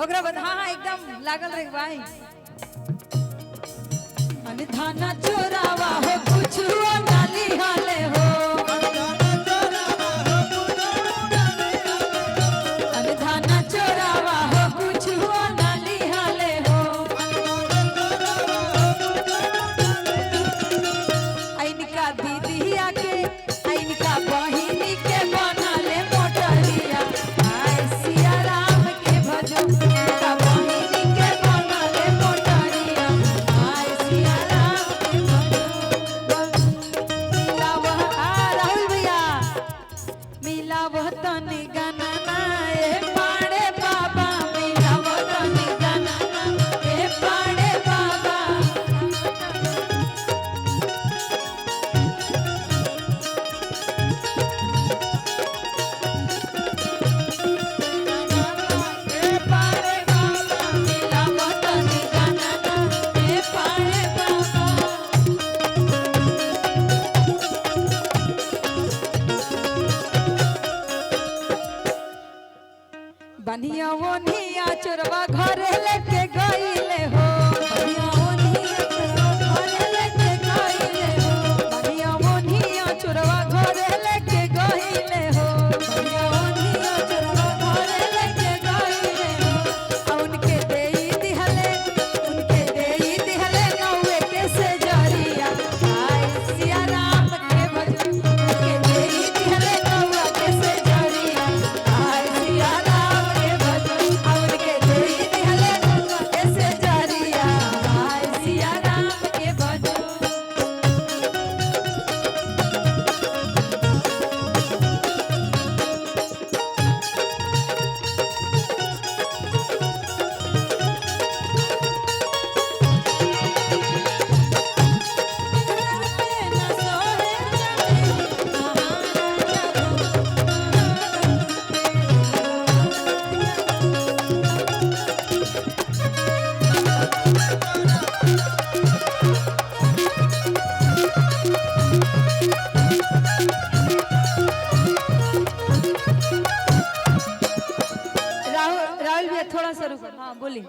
ओकरा बाद हाँ एकदम लागल रे भाई। अने थाना चोरावा हो कुछ नाली हाले हो, अने थाना चोरावा हो कुछ नाली हाले हो। इनका दीदिया के इनका बहिनी के बनाले मोटरिया, आय सिया राम के भजो। इनका बहिनी के बनाले मोटरिया, आय सिया राम के भजो। मिलावह राहुल भैया मिलावह तनी गणना ए पाड़े बाबा, मिलावह तनी गणना ए पाड़े बाबा। बनिया ओनिया चोरवा घरे लेके गईले हो, बनिया ओनिया चोरवा घरे लेके गईले हो, बनिया ओनिया चोरवा घरे लेके गईले हो, बनिया ओनिया चोरवा घरे लेके गईले हो। उनके देई दिहले नौवे के से जरिया, आय सिया राम के भजो। उनके देई दिहले नौवा के से जरिया, आय सिया राम के भजो। उनके देई दिहले नौवा के से जरिया, आय सिया राम के भजो। राहुल भैया थोड़ा सा रुको। हाँ बोली।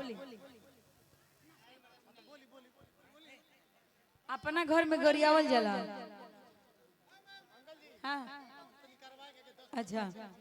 अपना घर में गरियावल जला। हाँ अच्छा।